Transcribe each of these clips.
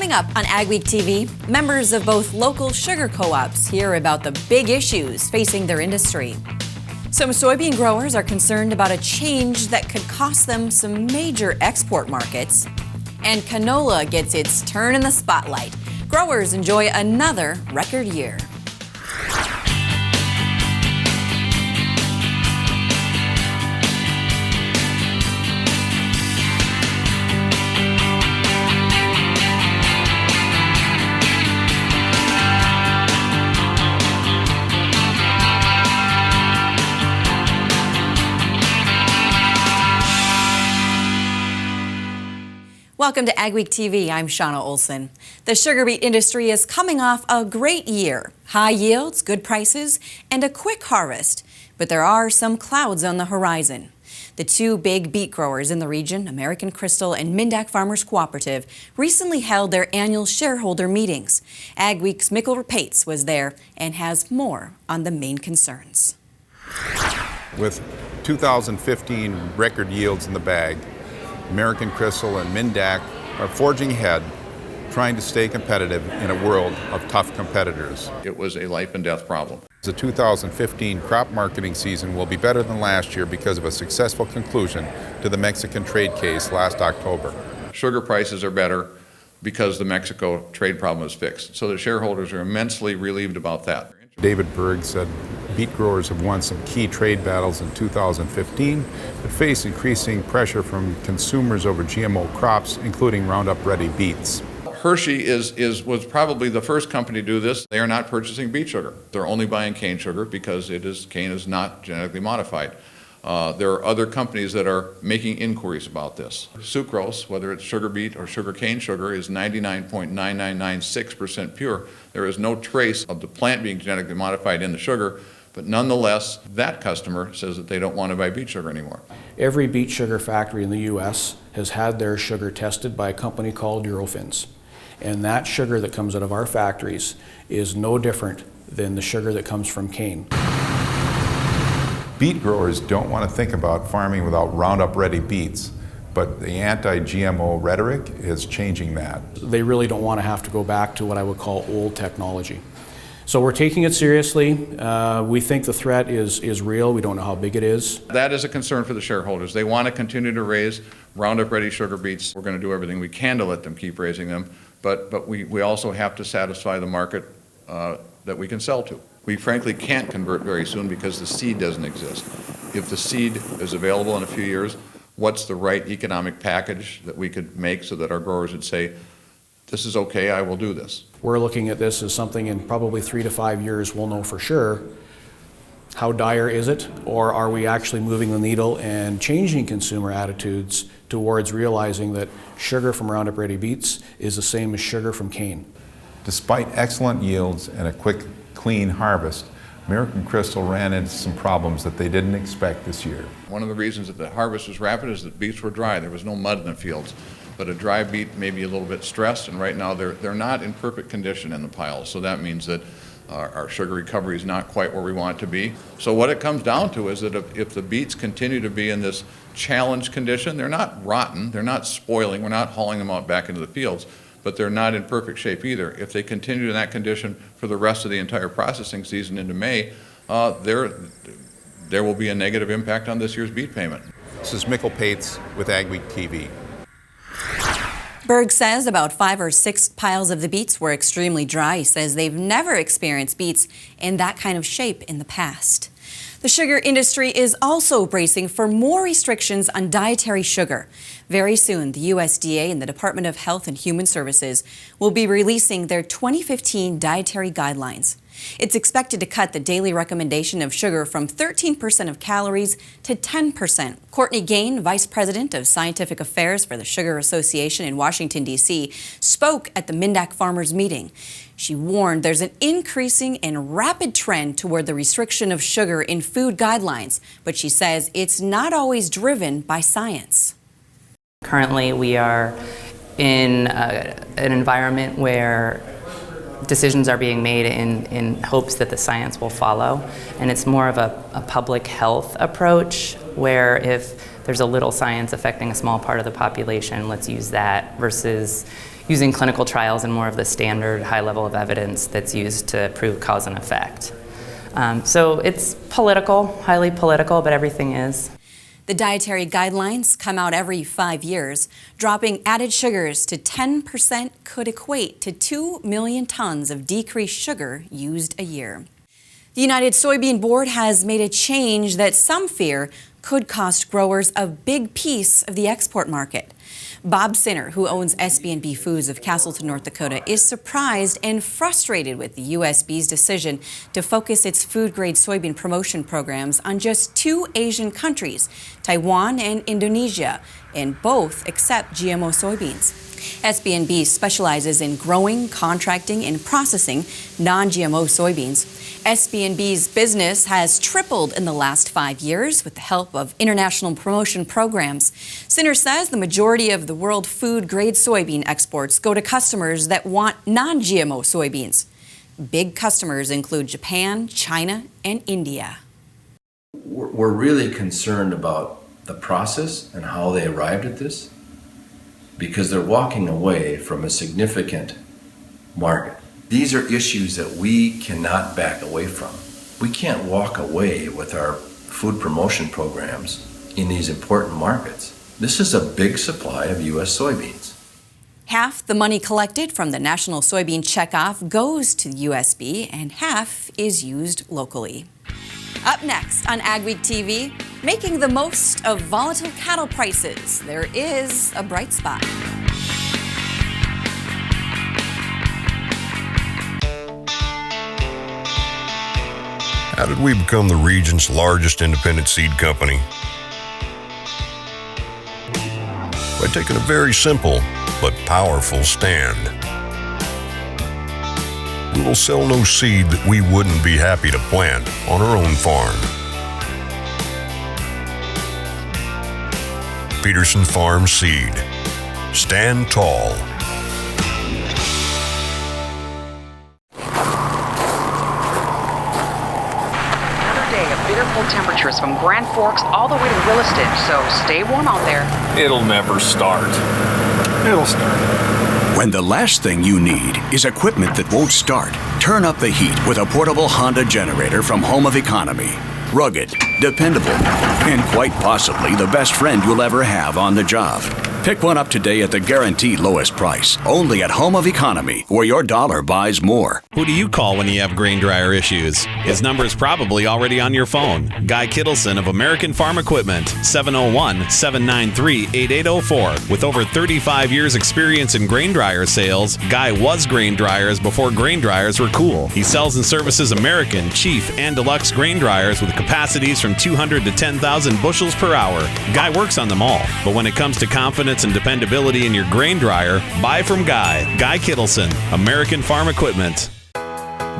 Coming up on Agweek TV, members of both local sugar co-ops hear about the big issues facing their industry. Some soybean growers are concerned about a change that could cost them some major export markets. And canola gets its turn in the spotlight. Growers enjoy another record year. Welcome to Agweek TV. I'm Shauna Olson. The sugar beet industry is coming off a great year. High yields, good prices, and a quick harvest. But there are some clouds on the horizon. The two big beet growers in the region, American Crystal and Minn-Dak Farmers Cooperative, recently held their annual shareholder meetings. Agweek's Mikkel was there and has more on the main concerns. With 2015 record yields in the bag, American Crystal and Minn-Dak are forging ahead, trying to stay competitive in a world of tough competitors. It was a life and death problem. The 2015 crop marketing season will be better than last year because of a successful conclusion to the Mexican trade case last October. Sugar prices are better because the Mexico trade problem is fixed. So the shareholders are immensely relieved about that. David Berg said beet growers have won some key trade battles in 2015, but face increasing pressure from consumers over GMO crops, including Roundup Ready beets. Hershey was probably the first company to do this. They are not purchasing beet sugar. They're only buying cane sugar because cane is not genetically modified. There are other companies that are making inquiries about this. Sucrose, whether it's sugar beet or sugar cane sugar, is 99.9996% pure. There is no trace of the plant being genetically modified in the sugar, but nonetheless, that customer says that they don't want to buy beet sugar anymore. Every beet sugar factory in the U.S. has had their sugar tested by a company called Eurofins. And that sugar that comes out of our factories is no different than the sugar that comes from cane. Beet growers don't want to think about farming without Roundup Ready beets, but the anti-GMO rhetoric is changing that. They really don't want to have to go back to what I would call old technology. So we're taking it seriously. We think the threat is real. We don't know how big it is. That is a concern for the shareholders. They want to continue to raise Roundup Ready sugar beets. We're going to do everything we can to let them keep raising them, but we also have to satisfy the market that we can sell to. We frankly can't convert very soon because the seed doesn't exist. If the seed is available in a few years, what's the right economic package that we could make so that our growers would say, this is okay, I will do this? We're looking at this as something in probably 3 to 5 years we'll know for sure. How dire is it? Or are we actually moving the needle and changing consumer attitudes towards realizing that sugar from Roundup Ready beets is the same as sugar from cane? Despite excellent yields and a quick, clean harvest, American Crystal ran into some problems that they didn't expect this year. One of the reasons that the harvest was rapid is that beets were dry. There was no mud in the fields. But a dry beet may be a little bit stressed, and right now they're not in perfect condition in the piles. So that means that our sugar recovery is not quite where we want it to be. So what it comes down to is that if the beets continue to be in this challenged condition, they're not rotten, they're not spoiling, we're not hauling them out back into the fields, but they're not in perfect shape either. If they continue in that condition for the rest of the entire processing season into May, there will be a negative impact on this year's beet payment. This is Mikkel with Agweek TV. Berg says about 5 or 6 piles of the beets were extremely dry. He says they've never experienced beets in that kind of shape in the past. The sugar industry is also bracing for more restrictions on dietary sugar. Very soon, the USDA and the Department of Health and Human Services will be releasing their 2015 dietary guidelines. It's expected to cut the daily recommendation of sugar from 13% of calories to 10%. Courtney Gain, Vice President of Scientific Affairs for the Sugar Association in Washington, D.C., spoke at the Minn-Dak Farmers meeting. She warned there's an increasing and rapid trend toward the restriction of sugar in food guidelines, but she says it's not always driven by science. Currently, we are in an environment where decisions are being made in hopes that the science will follow, and it's more of a public health approach where if there's a little science affecting a small part of the population, let's use that, versus using clinical trials and more of the standard high level of evidence that's used to prove cause and effect. So it's political, highly political, but everything is. The dietary guidelines come out every 5 years. Dropping added sugars to 10% could equate to 2 million tons of decreased sugar used a year. The United Soybean Board has made a change that some fear could cost growers a big piece of the export market. Bob Sinner, who owns SB&B Foods of Castleton, North Dakota, is surprised and frustrated with the USB's decision to focus its food-grade soybean promotion programs on just 2 Asian countries, Taiwan and Indonesia, and both accept GMO soybeans. SB&B specializes in growing, contracting, and processing non-GMO soybeans. SB&B's business has tripled in the last 5 years with the help of international promotion programs. Sinner says the majority of the world food-grade soybean exports go to customers that want non-GMO soybeans. Big customers include Japan, China, and India. We're really concerned about the process and how they arrived at this, because they're walking away from a significant market. These are issues that we cannot back away from. We can't walk away with our food promotion programs in these important markets. This is a big supply of U.S. soybeans. Half the money collected from the National Soybean Checkoff goes to USB, and half is used locally. Up next on AgweekTV, making the most of volatile cattle prices, there is a bright spot. How did we become the region's largest independent seed company? By taking a very simple but powerful stand. We will sell no seed that we wouldn't be happy to plant on our own farm. Peterson Farm Seed. Stand tall. Temperatures from Grand Forks all the way to Williston, so stay warm out there. It'll never start. It'll start. When the last thing you need is equipment that won't start, turn up the heat with a portable Honda generator from Home of Economy. Rugged, dependable, and quite possibly the best friend you'll ever have on the job. Pick one up today at the guaranteed lowest price, only at Home of Economy, where your dollar buys more. Who do you call when you have grain dryer issues? His number is probably already on your phone. Guy Kittleson of American Farm Equipment, 701-793-8804. With over 35 years experience in grain dryer sales, Guy was grain dryers before grain dryers were cool. He sells and services American, Chief, and Deluxe grain dryers with capacities from 200 to 10,000 bushels per hour. Guy works on them all, but when it comes to confidence and dependability in your grain dryer, buy from Guy Kittleson, American Farm Equipment.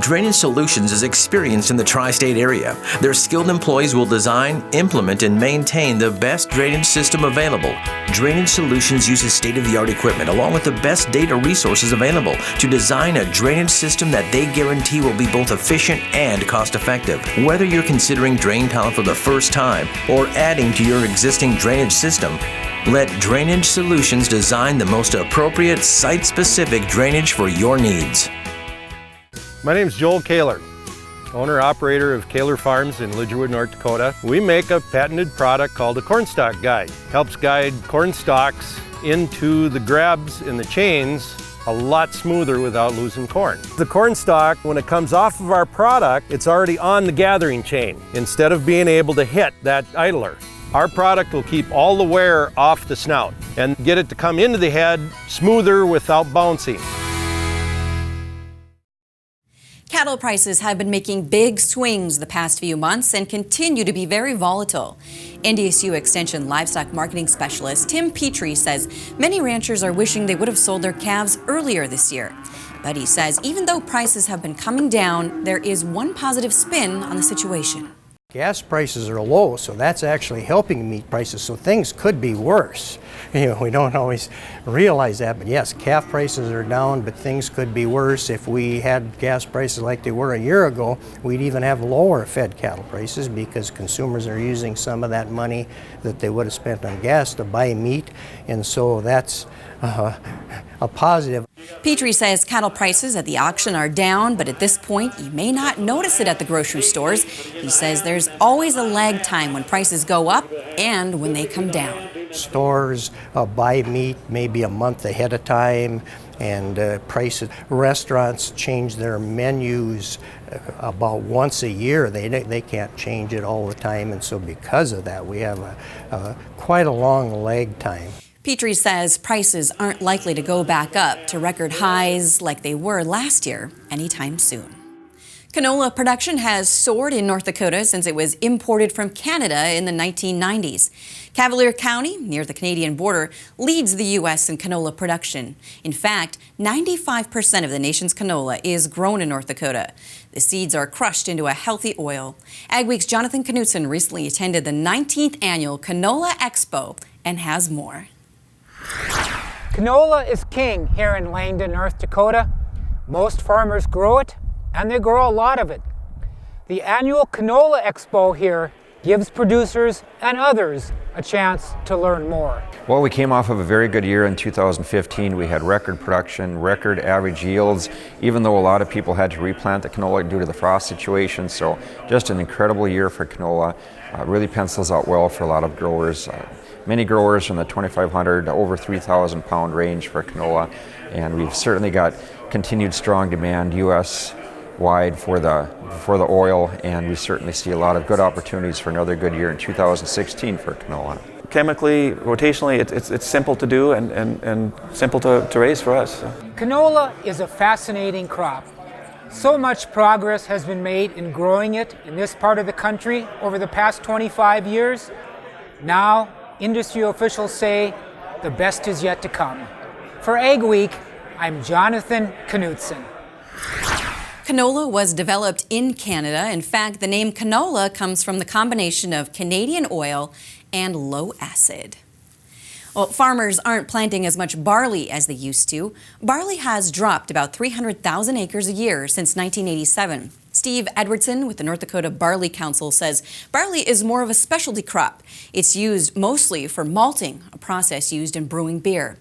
Drainage Solutions is experienced in the tri-state area. Their skilled employees will design, implement, and maintain the best drainage system available. Drainage Solutions uses state-of-the-art equipment along with the best data resources available to design a drainage system that they guarantee will be both efficient and cost-effective. Whether you're considering drain tile for the first time or adding to your existing drainage system, let Drainage Solutions design the most appropriate site-specific drainage for your needs. My name is Joel Kaler, owner-operator of Kaler Farms in Lidgerwood, North Dakota. We make a patented product called a cornstalk guide. Helps guide corn stalks into the grabs in the chains a lot smoother without losing corn. The corn stalk, when it comes off of our product, it's already on the gathering chain instead of being able to hit that idler. Our product will keep all the wear off the snout and get it to come into the head smoother without bouncing. Cattle prices have been making big swings the past few months and continue to be very volatile. NDSU Extension Livestock Marketing Specialist Tim Petrie says many ranchers are wishing they would have sold their calves earlier this year. But he says even though prices have been coming down, there is one positive spin on the situation. Gas prices are low, so that's actually helping meat prices, so things could be worse. We don't always realize that, but yes, calf prices are down, but things could be worse. If we had gas prices like they were a year ago, we'd even have lower fed cattle prices because consumers are using some of that money that they would have spent on gas to buy meat, and so that's a positive. Petrie says cattle prices at the auction are down, but at this point, you may not notice it at the grocery stores. He says there's always a lag time when prices go up and when they come down. Stores buy meat maybe a month ahead of time, and prices. Restaurants change their menus about once a year. They can't change it all the time, and so because of that, we have quite a long lag time. Petrie says prices aren't likely to go back up to record highs like they were last year anytime soon. Canola production has soared in North Dakota since it was imported from Canada in the 1990s. Cavalier County, near the Canadian border, leads the U.S. in canola production. In fact, 95% of the nation's canola is grown in North Dakota. The seeds are crushed into a healthy oil. Agweek's Jonathan Knutson recently attended the 19th annual Canola Expo and has more. Canola is king here in Langdon, North Dakota. Most farmers grow it, and they grow a lot of it. The annual Canola Expo here gives producers and others a chance to learn more. Well, we came off of a very good year in 2015. We had record production, record average yields, even though a lot of people had to replant the canola due to the frost situation. So just an incredible year for canola. Really pencils out well for a lot of growers. Many growers from the 2,500 to over 3,000 pound range for canola, and we've certainly got continued strong demand U.S.-wide for the oil, and we certainly see a lot of good opportunities for another good year in 2016 for canola. Chemically, rotationally, it's simple to do and simple to raise for us. Canola is a fascinating crop. So much progress has been made in growing it in this part of the country over the past 25 years. Now, industry officials say the best is yet to come. For Agweek, I'm Jonathan Knutson. Canola was developed in Canada. In fact, the name canola comes from the combination of Canadian oil and low acid. Well, farmers aren't planting as much barley as they used to. Barley has dropped about 300,000 acres a year since 1987. Steve Edwardson with the North Dakota Barley Council says barley is more of a specialty crop. It's used mostly for malting, a process used in brewing beer.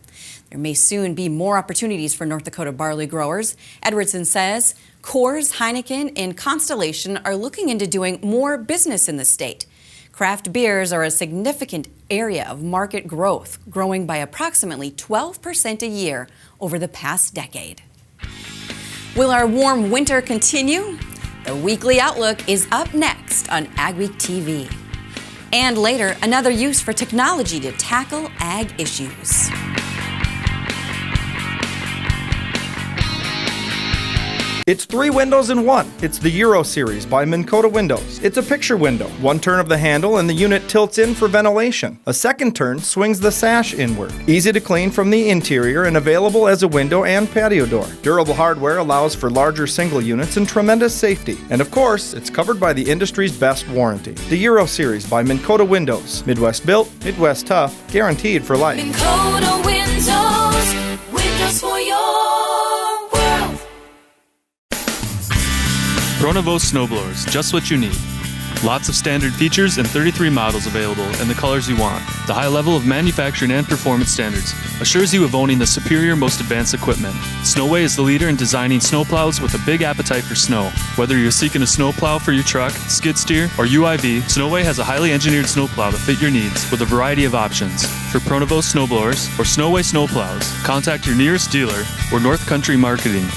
There may soon be more opportunities for North Dakota barley growers. Edwardson says Coors, Heineken, and Constellation are looking into doing more business in the state. Craft beers are a significant area of market growth, growing by approximately 12% a year over the past decade. Will our warm winter continue? The weekly outlook is up next on AgweekTV. And later, another use for technology to tackle ag issues. It's 3 windows in one. It's the Euro Series by Minn-Dak Windows. It's a picture window. One turn of the handle and the unit tilts in for ventilation. A second turn swings the sash inward. Easy to clean from the interior and available as a window and patio door. Durable hardware allows for larger single units and tremendous safety. And of course, it's covered by the industry's best warranty. The Euro Series by Minn-Dak Windows. Midwest built, Midwest tough, guaranteed for life. Minn-Dak Windows, windows for your world. Pronovost snowblowers, just what you need. Lots of standard features and 33 models available in the colors you want. The high level of manufacturing and performance standards assures you of owning the superior, most advanced equipment. Snowway is the leader in designing snowplows with a big appetite for snow. Whether you're seeking a snowplow for your truck, skid steer, or UIV, Snowway has a highly engineered snowplow to fit your needs with a variety of options. For Pronovost snowblowers or Snowway snowplows, contact your nearest dealer or North Country Marketing.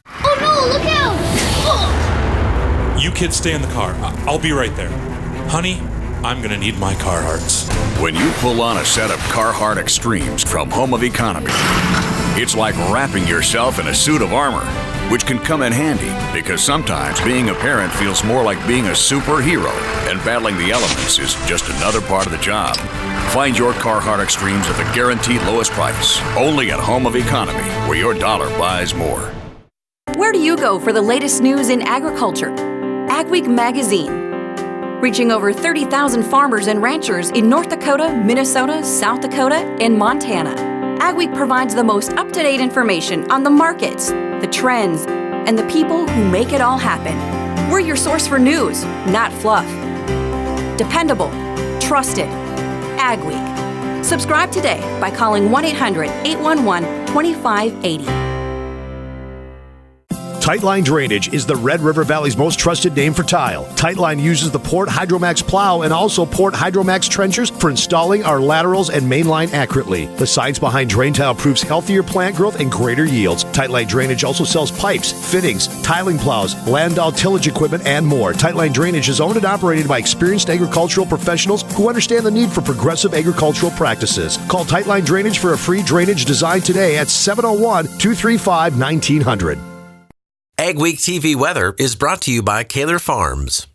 Oh no, look out! You kids stay in the car. I'll be right there. Honey, I'm gonna need my Carhartts. When you pull on a set of Carhartt Extremes from Home of Economy, it's like wrapping yourself in a suit of armor, which can come in handy because sometimes being a parent feels more like being a superhero, and battling the elements is just another part of the job. Find your Carhartt Extremes at the guaranteed lowest price, only at Home of Economy, where your dollar buys more. Where do you go for the latest news in agriculture? Agweek Magazine. reaching over 30,000 farmers and ranchers in North Dakota, Minnesota, South Dakota, and Montana. Agweek provides the most up-to-date information on the markets, the trends, and the people who make it all happen. We're your source for news, not fluff. Dependable, trusted, Agweek. Subscribe today by calling 1-800-811-2580. Tightline Drainage is the Red River Valley's most trusted name for tile. Tightline uses the Port Hydromax plow and also Port Hydromax trenchers for installing our laterals and main line accurately. The science behind drain tile proves healthier plant growth and greater yields. Tightline Drainage also sells pipes, fittings, tiling plows, landau tillage equipment, and more. Tightline Drainage is owned and operated by experienced agricultural professionals who understand the need for progressive agricultural practices. Call Tightline Drainage for a free drainage design today at 701-235-1900. AgweekTV weather is brought to you by Kaler Farms.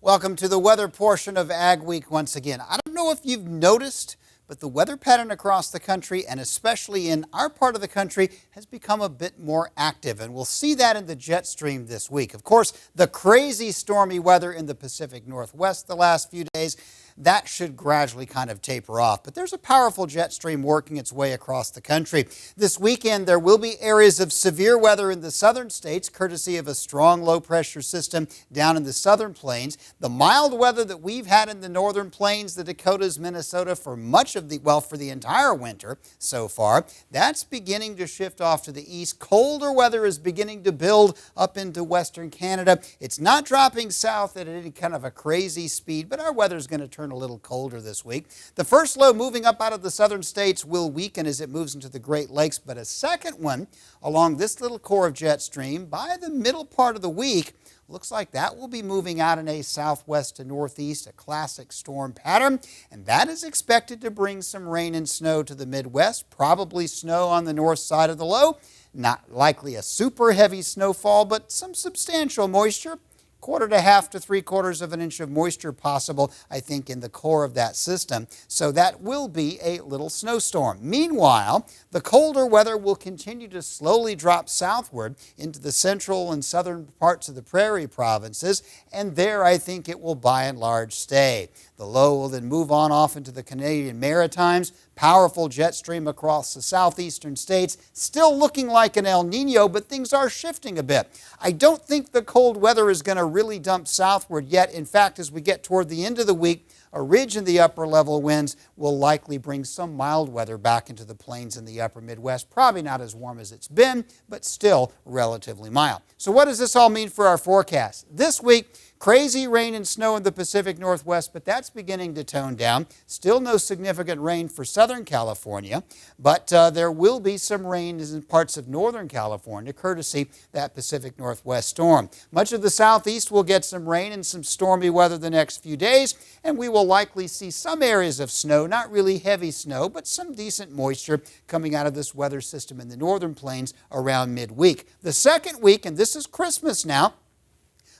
Welcome to the weather portion of Agweek once again. I don't know if you've noticed, but the weather pattern across the country, and especially in our part of the country, has become a bit more active. And we'll see that in the jet stream this week. Of course, the crazy stormy weather in the Pacific Northwest the last few days, that should gradually kind of taper off. But there's a powerful jet stream working its way across the country. This weekend, there will be areas of severe weather in the southern states, courtesy of a strong low-pressure system down in the southern plains. The mild weather that we've had in the northern plains, the Dakotas, Minnesota, for much of the, well, for the entire winter so far, that's beginning to shift off to the east. Colder weather is beginning to build up into western Canada. It's not dropping south at any kind of a crazy speed, but our weather's going to turn a little colder this week. The first low moving up out of the southern states will weaken as it moves into the Great Lakes, but a second one along this little core of jet stream by the middle part of the week looks like that will be moving out in a southwest to northeast, a classic storm pattern, and that is expected to bring some rain and snow to the Midwest, probably snow on the north side of the low. Not likely a super heavy snowfall, but some substantial moisture. 1/4 to 3/4 of an inch of moisture possible, I think, in the core of that system. So that will be a little snowstorm. Meanwhile, the colder weather will continue to slowly drop southward into the central and southern parts of the prairie provinces, and there I think it will by and large stay. The low will then move on off into the Canadian Maritimes. Powerful jet stream across the southeastern states, still looking like an El Nino, but things are shifting a bit. I don't think the cold weather is going to really dump southward yet. In fact, as we get toward the end of the week, a ridge in the upper level winds will likely bring some mild weather back into the plains in the upper Midwest. Probably not as warm as it's been, but still relatively mild. So what does this all mean for our forecast? This week, crazy rain and snow in the Pacific Northwest, but that's beginning to tone down. Still no significant rain for Southern California, but there will be some rain in parts of Northern California, courtesy that Pacific Northwest storm. Much of the southeast will get some rain and some stormy weather the next few days, and we will likely see some areas of snow, not really heavy snow, but some decent moisture coming out of this weather system in the northern plains around midweek. The second week, and this is Christmas now,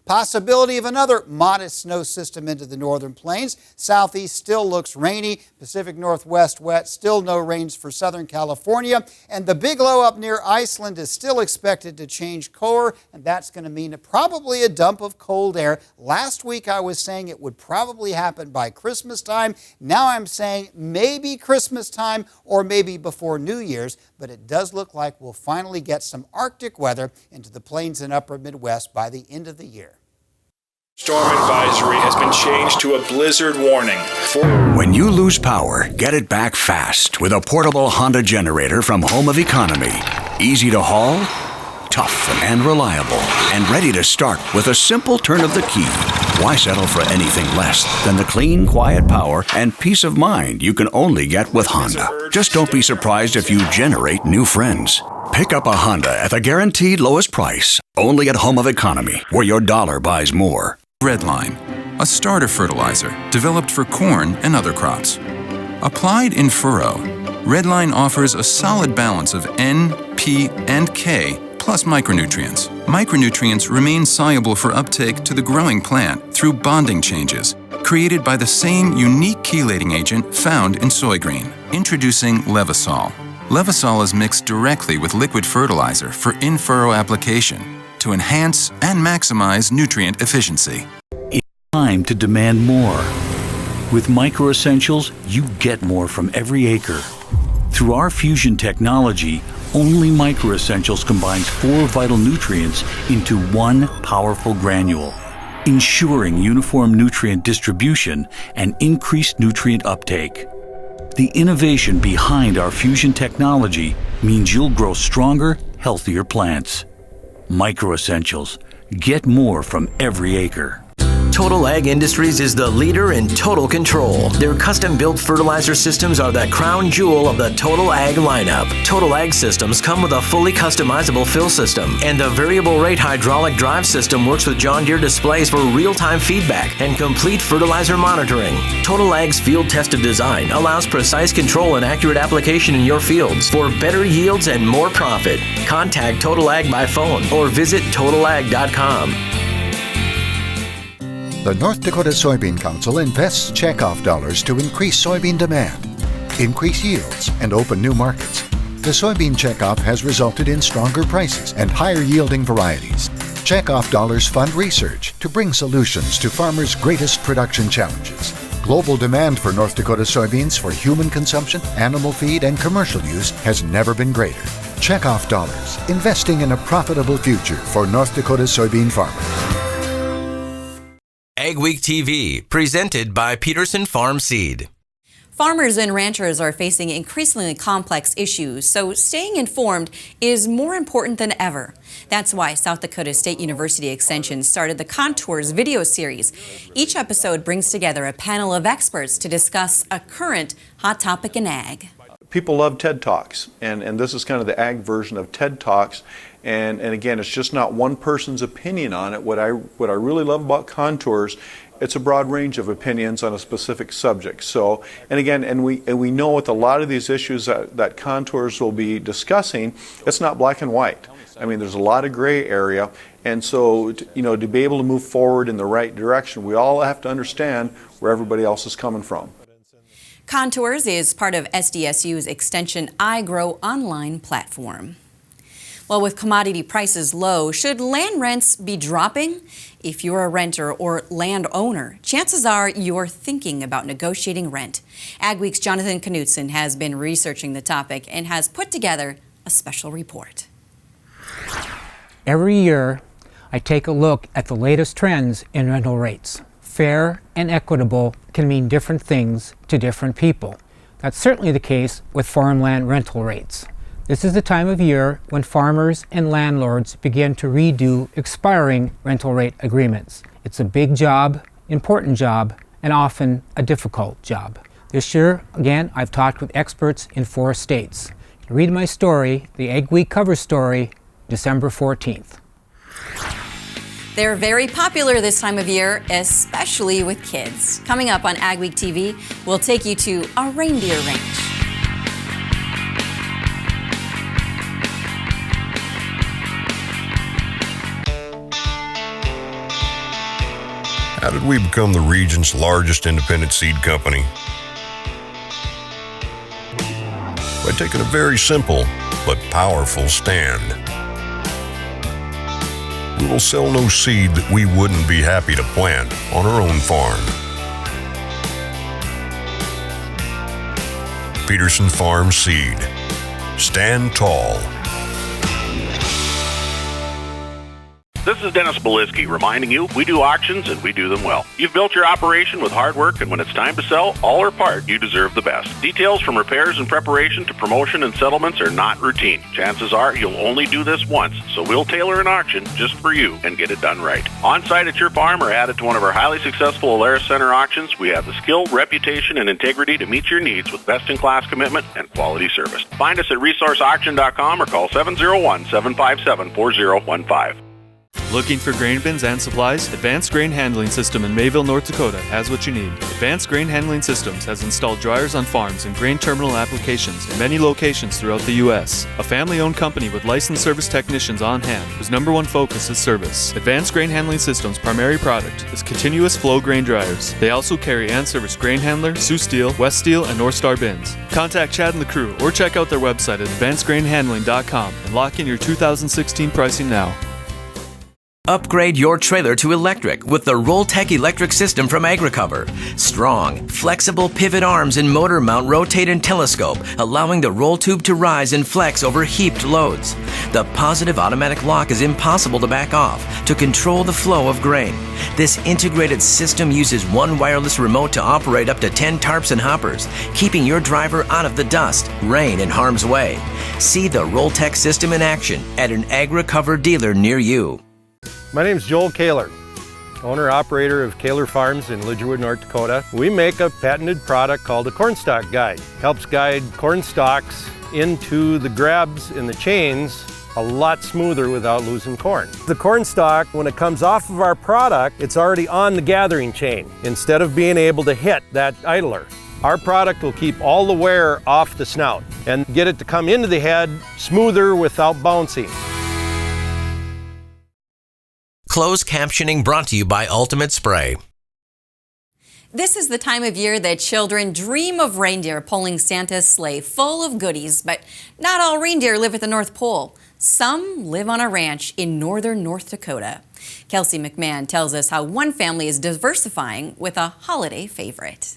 possibility of another modest snow system into the northern plains. Southeast still looks rainy. Pacific Northwest wet. Still no rains for Southern California. And the big low up near Iceland is still expected to change core, and that's going to mean probably a dump of cold air. Last week I was saying it would probably happen by Christmas time. Now I'm saying maybe Christmas time or maybe before New Year's, but it does look like we'll finally get some Arctic weather into the plains and upper Midwest by the end of the year. Storm advisory has been changed to a blizzard warning. When you lose power, get it back fast with a portable Honda generator from Home of Economy. Easy to haul, tough and reliable, and ready to start with a simple turn of the key. Why settle for anything less than the clean, quiet power and peace of mind you can only get with Honda? Just don't be surprised if you generate new friends. Pick up a Honda at the guaranteed lowest price, only at Home of Economy, where your dollar buys more. Redline, a starter fertilizer developed for corn and other crops. Applied in furrow, Redline offers a solid balance of N, P, and K, plus micronutrients. Micronutrients remain soluble for uptake to the growing plant through bonding changes, created by the same unique chelating agent found in soy grain. Introducing Levasol. Levasol is mixed directly with liquid fertilizer for in-furrow application to enhance and maximize nutrient efficiency. time to demand more. With Micro Essentials, you get more from every acre. Through our fusion technology, only Micro Essentials combines 4 vital nutrients into one powerful granule, ensuring uniform nutrient distribution and increased nutrient uptake. The innovation behind our fusion technology means you'll grow stronger, healthier plants. Micro Essentials. Get more from every acre. Total Ag Industries is the leader in total control. Their custom-built fertilizer systems are the crown jewel of the Total Ag lineup. Total Ag systems come with a fully customizable fill system, and the variable rate hydraulic drive system works with John Deere displays for real-time feedback and complete fertilizer monitoring. Total Ag's field-tested design allows precise control and accurate application in your fields for better yields and more profit. Contact Total Ag by phone or visit totalag.com. The North Dakota Soybean Council invests checkoff dollars to increase soybean demand, increase yields, and open new markets. The soybean checkoff has resulted in stronger prices and higher yielding varieties. Checkoff dollars fund research to bring solutions to farmers' greatest production challenges. Global demand for North Dakota soybeans for human consumption, animal feed, and commercial use has never been greater. Checkoff dollars, investing in a profitable future for North Dakota soybean farmers. AgweekTV, presented by Peterson Farm Seed. Farmers and ranchers are facing increasingly complex issues, so staying informed is more important than ever. That's why South Dakota State University Extension started the Contours video series. Each episode brings together a panel of experts to discuss a current hot topic in ag. People love TED Talks, and this is kind of the ag version of TED Talks. And again, it's just not one person's opinion on it. What I really love about Contours, it's a broad range of opinions on a specific subject. So, and we know with a lot of these issues that Contours will be discussing, it's not black and white. I mean, there's a lot of gray area, and so to be able to move forward in the right direction, we all have to understand where everybody else is coming from. Contours is part of SDSU's Extension iGrow online platform. Well, with commodity prices low, should land rents be dropping? If you're a renter or landowner, chances are you're thinking about negotiating rent. Agweek's Jonathan Knutson has been researching the topic and has put together a special report. Every year, I take a look at the latest trends in rental rates. Fair and equitable can mean different things to different people. That's certainly the case with farmland rental rates. This is the time of year when farmers and landlords begin to redo expiring rental rate agreements. It's a big job, important job, and often a difficult job. This year, again, I've talked with experts in 4 states. Read my story, the Agweek cover story, December 14th. They're very popular this time of year, especially with kids. Coming up on Agweek TV, we'll take you to a reindeer ranch. How did we become the region's largest independent seed company? By taking a very simple but powerful stand. We will sell no seed that we wouldn't be happy to plant on our own farm. Peterson Farm Seed. Stand tall. This is Dennis Belisky reminding you we do auctions and we do them well. You've built your operation with hard work, and when it's time to sell, all or part, you deserve the best. Details from repairs and preparation to promotion and settlements are not routine. Chances are you'll only do this once, so we'll tailor an auction just for you and get it done right. On site at your farm or added to one of our highly successful Alaris Center auctions, we have the skill, reputation, and integrity to meet your needs with best-in-class commitment and quality service. Find us at resourceauction.com or call 701-757-4015. Looking for grain bins and supplies? Advanced Grain Handling System in Mayville, North Dakota has what you need. Advanced Grain Handling Systems has installed dryers on farms and grain terminal applications in many locations throughout the U.S. A family-owned company with licensed service technicians on hand whose #1 focus is service. Advanced Grain Handling Systems' primary product is continuous flow grain dryers. They also carry and service Grain Handler, Sioux Steel, West Steel, and North Star bins. Contact Chad and the crew or check out their website at advancedgrainhandling.com and lock in your 2016 pricing now. Upgrade your trailer to electric with the Rolltech electric system from AgriCover. Strong, flexible pivot arms and motor mount rotate and telescope, allowing the roll tube to rise and flex over heaped loads. The positive automatic lock is impossible to back off to control the flow of grain. This integrated system uses one wireless remote to operate up to 10 tarps and hoppers, keeping your driver out of the dust, rain, and harm's way. See the Rolltech system in action at an AgriCover dealer near you. My name is Joel Kaler, owner-operator of Kaler Farms in Lidgerwood, North Dakota. We make a patented product called a cornstalk guide. Helps guide corn stalks into the grabs in the chains a lot smoother without losing corn. The corn stalk, when it comes off of our product, it's already on the gathering chain instead of being able to hit that idler. Our product will keep all the wear off the snout and get it to come into the head smoother without bouncing. Closed captioning brought to you by Ultimate Spray. This is the time of year that children dream of reindeer pulling Santa's sleigh full of goodies, but not all reindeer live at the North Pole. Some live on a ranch in northern North Dakota. Kelsey McMahon tells us how one family is diversifying with a holiday favorite.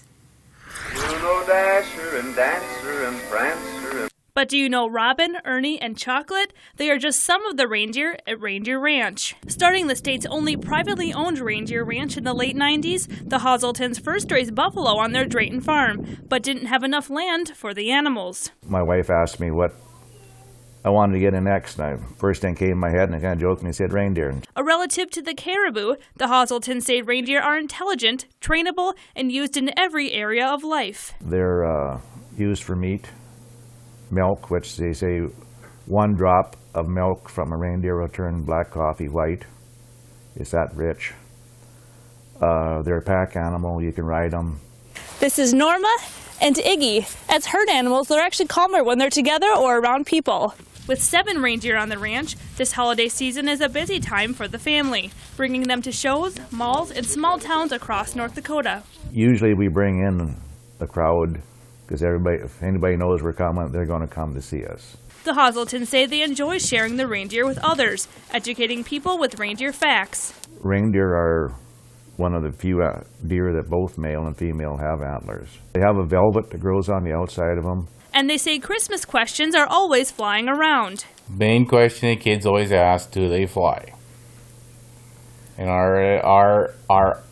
You know Dasher and Dancer and Prancer. But do you know Robin, Ernie, and Chocolate? They are just some of the reindeer at Reindeer Ranch. Starting the state's only privately owned reindeer ranch in the late 90s, the Hazeltons first raised buffalo on their Drayton farm, but didn't have enough land for the animals. My wife asked me what I wanted to get in next, and first thing came in my head, and I kind of jokingly said reindeer. A relative to the caribou, the Hazeltons say reindeer are intelligent, trainable, and used in every area of life. They're used for meat, milk, which they say 1 drop of milk from a reindeer will turn black coffee white. It's that rich. They're a pack animal. You can ride them. This is Norma and Iggy. As herd animals, they're actually calmer when they're together or around people. With 7 reindeer on the ranch, this holiday season is a busy time for the family, bringing them to shows, malls, and small towns across North Dakota. Usually we bring in a crowd because if anybody knows we're coming, they're going to come to see us. The Hazeltons say they enjoy sharing the reindeer with others, educating people with reindeer facts. Reindeer are one of the few deer that both male and female have antlers. They have a velvet that grows on the outside of them. And they say Christmas questions are always flying around. Main question the kids always ask, do they fly? And our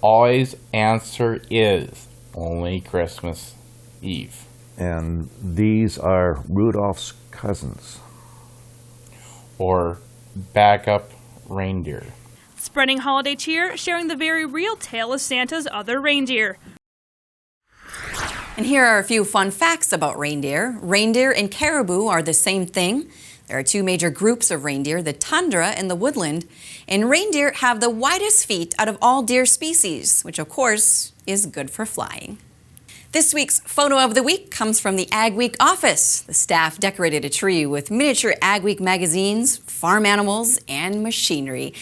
always answer is only Christmas Eve. And these are Rudolph's cousins. Or backup reindeer. Spreading holiday cheer, sharing the very real tale of Santa's other reindeer. And here are a few fun facts about reindeer. Reindeer and caribou are the same thing. There are 2 major groups of reindeer, the tundra and the woodland. And reindeer have the widest feet out of all deer species, which of course is good for flying. This week's photo of the week comes from the Agweek office. The staff decorated a tree with miniature Agweek magazines, farm animals, and machinery.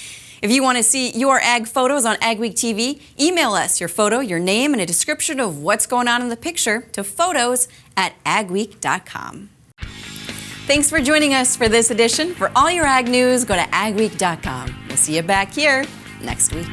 If you want to see your ag photos on AgweekTV, email us your photo, your name, and a description of what's going on in the picture to photos@agweek.com. Thanks for joining us for this edition. For all your ag news, go to agweek.com. We'll see you back here next week.